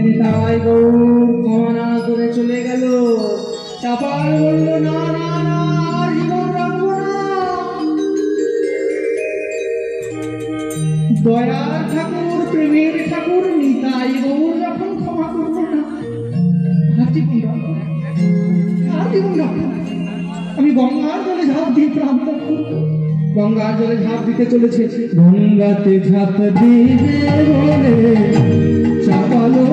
নিতাই গৌর ক্ষমা না করে চলে গেল। চাপাল বলল, না না না, আর জীবন রাখবো না। দয়ার ঠাকুর, প্রেমের ঠাকুর নিতাই গৌর যখন ক্ষমা করবো না, আর জীবন রাখবো না, আর জীবন রাখবো না। আমি গঙ্গার জলে ঝাঁপ দিয়ে প্রাণ ত্যাগ করবো। গঙ্গার জলে ঝাঁপ দিতে চলেছে। গঙ্গাতে ঝাঁপ দিবে বলে চাপালো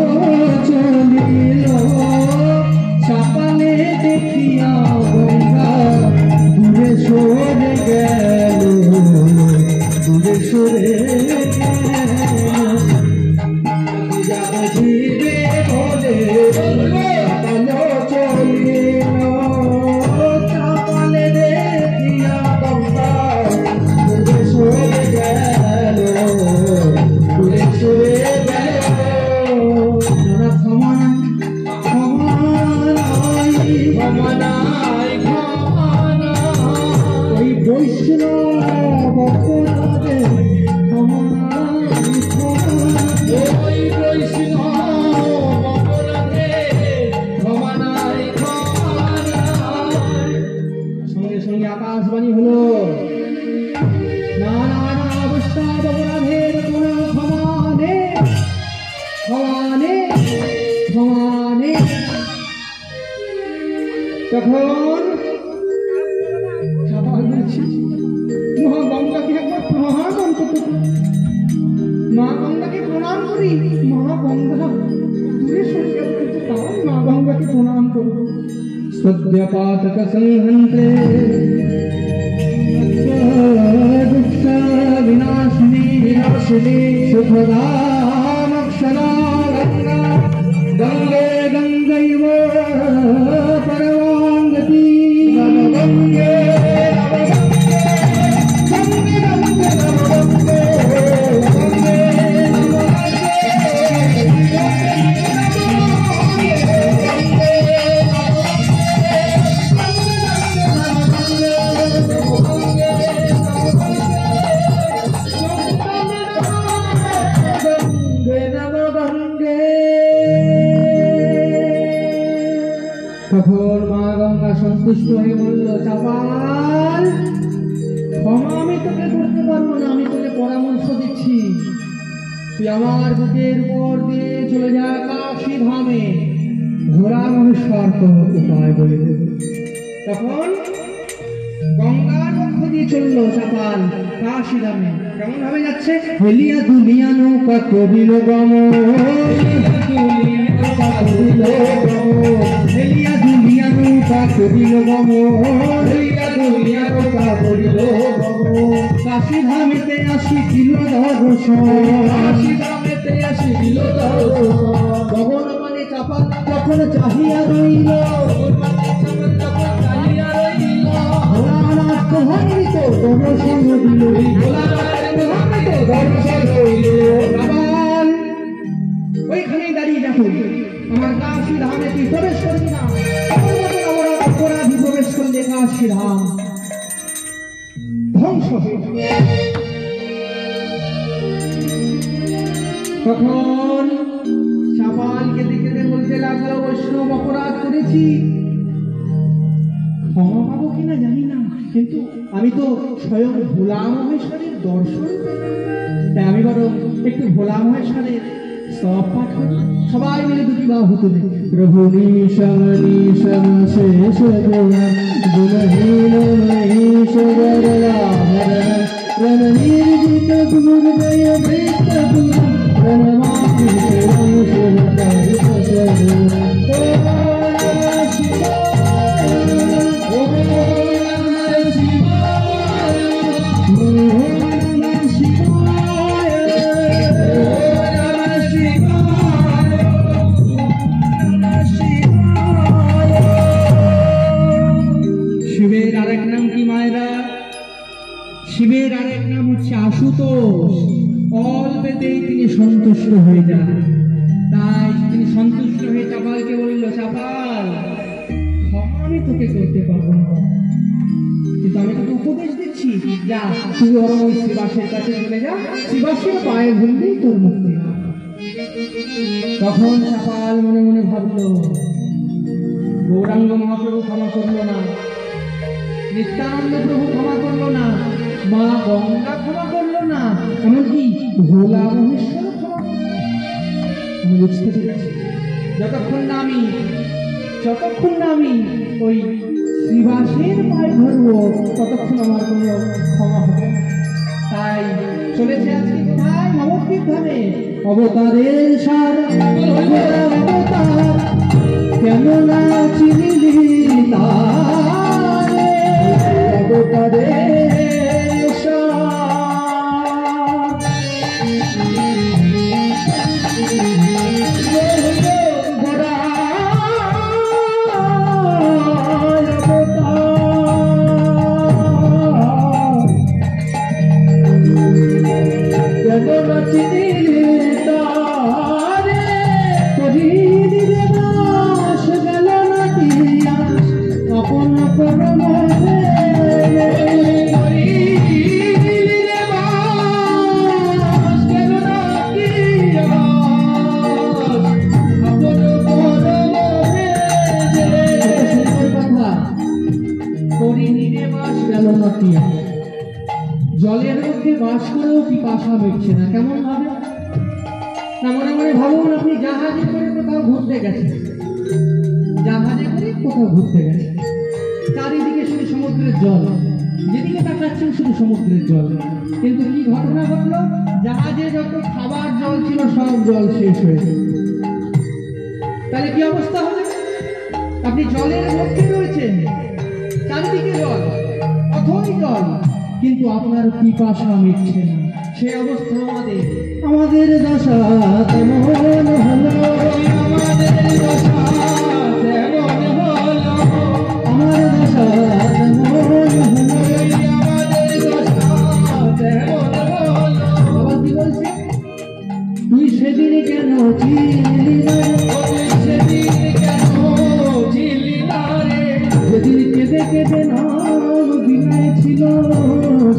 চলিল, চাপালে দেখিয়া গঙ্গা দূরে সরে গেল, দূরে সরে দিবে বলে চাপালো চলিল, চাপালে দেখিয়া গঙ্গা দূরে সরে গেল, দূরে সরে গেল। ক্ষমা নাই, ক্ষমা নাই, ওই বৈষ্ণব অপরাধে ক্ষমা নাই, ওই বৈষ্ণব অপরাধে ক্ষমা নাই, ক্ষমা নাই। সঙ্গে সঙ্গে আকাশবাণী হলো, না না না, বৈষ্ণব অপরাধের কোনো ক্ষমা নেই, ক্ষমা নেই, ক্ষমা নেই। তখন চাপাল বলছি, মা গঙ্গাকে একবার প্রণাম করতে, মা গঙ্গাকে প্রণাম করি। মা গঙ্গা দূরে সরে গেল, তাও মা গঙ্গাকে প্রণাম করবো। সদ্যপাতক সংহন্তে দুঃখ বিনাশিনী বিনাশিনী সুখদা মোক্ষদা গঙ্গা, গঙ্গে গঙ্গৈব পরমাঙ্গতি, গঙ্গে গঙ্গে গঙ্গে গঙ্গে গঙ্গে তখন মা গঙ্গা সন্তুষ্ট হয়ে বলল, চাপাল ক্ষমা আমি তোকে করতে পারবো না, আমি তোকে পরামর্শ দিচ্ছি, তুই আমার বুকের উপর দিয়ে চলে যা কাশী ধামে, ঘোড়া মহেশ্বর তোর উপায় বলে দেবে। তখন গঙ্গার পক্ষ দিয়ে চললো চাপাল কাশী ধামে। কেমন ভাবে যাচ্ছে? হেলিয়া দুলিয়া নৌকা করিল গমন, হেলিয়া দুলিয়া নৌকা করিল গমন, হেলিয়া দুলিয়া নৌকা করিল গমন। কাশী ধামেতে আসিছিল দর্শন, কাশী ধামেতে আসিছিল দর্শন। গগন মানে চাপাল যখন চাহিয়া রইল, ভোলানাথ প্রভাবিত দর্শন দিল, ভোলানাথ প্রভাবিত দর্শন দিল। চাপাল ওইখানেই দাঁড়িয়ে দেখো, আমার কাশী ধামে তুই প্রবেশ করবি না, অপরাধী প্রবেশ করলে কাশী ধাম ধ্বংস হয়ে যাবে। তখন চাপালকে দেখে বলতে লাগলো, বৈষ্ণব অপরাধ করেছি, ক্ষমা পাবো কিনা জানি না, কিন্তু আমি তো স্বয়ং ভোলা মহেশ্বরের দর্শন পেলাম, তাই আমি বরং একটু ভোলা মহেশ্বরের স্তব পাঠ করি। সবাই মিলে দুটি বাহু তুলে, প্রভু নিশম নিশম শেষ গুণহীন মহেশ্বর রণ নির্জিত গুরুদয় ভৃত রণমাতি শিবের আরেক নাম কি মায়েরা? শিবের আরেক নাম হচ্ছে আশুতোষ। অল্পেতেই তিনি সন্তুষ্ট হয়ে যান, তাই তিনি সন্তুষ্ট হয়ে চাপালকে বলল, চাপাল ক্ষমা আমি তোকে করতে পারবো না, কিন্তু আমি তোকে উপদেশ দিচ্ছি, যা তুই ওই শ্রীবাসের কাছে চলে যা, শ্রীবাসের পায়ে ধরলেই তোর মুক্তি। তখন চাপাল মনে মনে ভাবলো, গৌরাঙ্গ মহাপ্রভু ক্ষমা করলো না, নিত্যানন্দ প্রভু ক্ষমা করলো না, মা গঙ্গা ক্ষমা করলো না, এমনকি ভোলা মহেশ্বর ক্ষমা করলো না। আমি বুঝতে পেরেছি যতক্ষণ না আমি ওই শ্রীবাসের পায়ে ধরবো ততক্ষণ আমার কোনো ক্ষমা হবে না। তাই চলেছে আজকে কোথায়? নবদ্বীপ ধামে। অবতারের সার অবতার কেন না চিনিলি তারে, অবতারের সার জলের মধ্যে বাস করেও পিপাসা মিটছে না। কেমন ভাবে না? মনে মনে ভাবুন, আপনি জাহাজে করে কোথাও ঘুরতে গেছেন, চারিদিকে শুধু সমুদ্রের জল, যেদিকে তাকাচ্ছেন শুধু সমুদ্রের জল, কিন্তু কি ঘটনা ঘটলো? জাহাজে যত খাবার জল ছিল সব জল শেষ হয়ে গেল। তাহলে কি অবস্থা হবে? আপনি জলের মধ্যে রয়েছেন, চারিদিকে জল, অথই জল, কিন্তু আপনার পিপাসা মিটছে না। সে অবস্থা আমাদের দশা তেমন হলো, আমাদের দশা তেমন হলো, আমার দশা তেমন হলো, আমাদের দশা তেমন হলো। আবার কি বলছে? তুই সেদিন কেন চিনলি না, সেদিন কেন চিনলি না রে, যেদিন কেঁদে কেঁদে নাম বিনায় ছিল,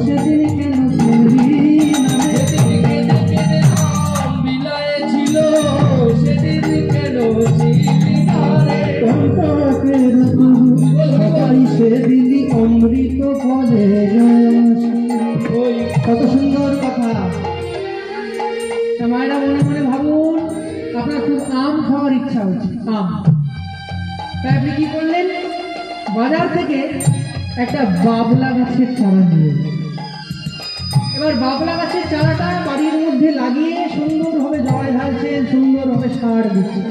সেদিন কেন চিনলি না, সেদিন কেঁদে কেঁদে নাম বিলায় ছিল, সেদিন কেন চিনলি না রে। কণ্টকের তরু সবাই সেদিনই অমৃত ফলে, কত সুন্দর কথা। মায়েরা মনে মনে ভাবুন, আপনার খুব আম খাওয়ার ইচ্ছা হচ্ছে, আম। তাই আপনি কি করলেন? বাজার থেকে একটা বাবলা গাছের চারা নিয়ে, এবার বাবলা গাছের চারাটা বাড়ির মধ্যে লাগিয়ে সুন্দরভাবে জল ঢালছেন, সুন্দরভাবে সার দিচ্ছেন,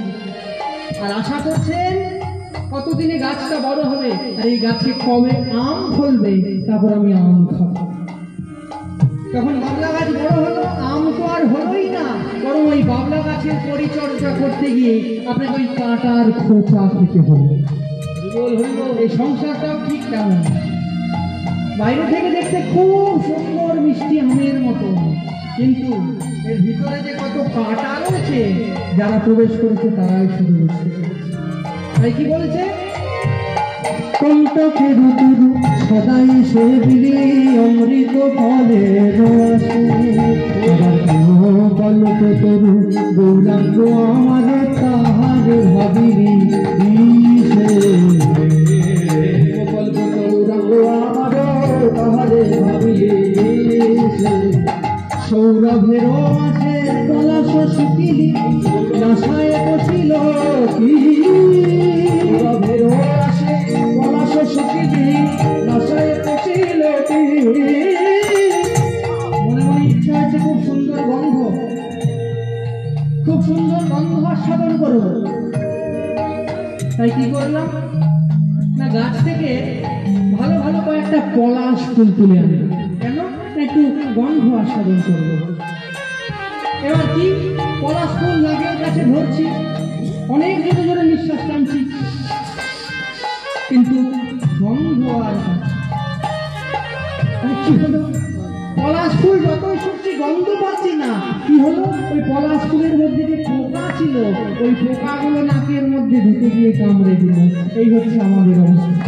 আর আশা করছেন কতদিনে গাছটা বড় হবে, আর এই গাছে কবে আম ফলবে, তারপর আমি আম খাবো। তখন বাবলা গাছ বড় হলো, আম তো আর হলোই না, বরং ওই বাবলা গাছের পরিচর্যা করতে গিয়ে আপনাকে ওই কাঁটার খোঁচা খেতে হলো। এই সংসারটাও ঠিক তেমন, বাইরে থেকে দেখতে খুব সুন্দর মিষ্টি আমের মতো, কিন্তু এর ভিতরে যে কত কাঁটা রয়েছে, যারা প্রবেশ করেছে তারাই শুধু বুঝতে পেরেছে। তাই কি বলেছে? কণ্টকের তরু সদাই সে বিলি অমৃত ফলে রসে, কল্প তরু গৌরাঙ্গ আমার তাহার ভাবিনি দিশে, কল্প গৌরাঙ্গ আমার তাহারে ভাবিনি দিশে। সৌরভের আছে পলাশ শুকিলি নাশায় বসিল কি, সৌরভের আছে পলাশ শুকিলি নাশায় বসিল কি। মনে মনে ইচ্ছা আছে খুব সুন্দর গন্ধ, খুব সুন্দর গন্ধ আস্বাদন করবো। তাই কি করলাম না, গাছ থেকে ভালো ভালো কয়েকটা পলাশ ফুল তুলে আনলাম। কেন? একটু গন্ধ আস্বাদন করবো। এবার কি, পলাশ ফুল নাকের কাছে ধরছি, অনেক জোরে জোরে নিঃশ্বাস টানছি, কিন্তু গন্ধ আর কি হলো? পলাশ ফুল যতই শুনছি গন্ধ পাচ্ছি না। কি হলো? ওই পলাশ ফুলের মধ্যে যে পোকা ছিল, ওই পোকাগুলো নাকের মধ্যে ঢুকে গিয়ে কামড়ে দিল। এই হচ্ছে আমাদের অবস্থা।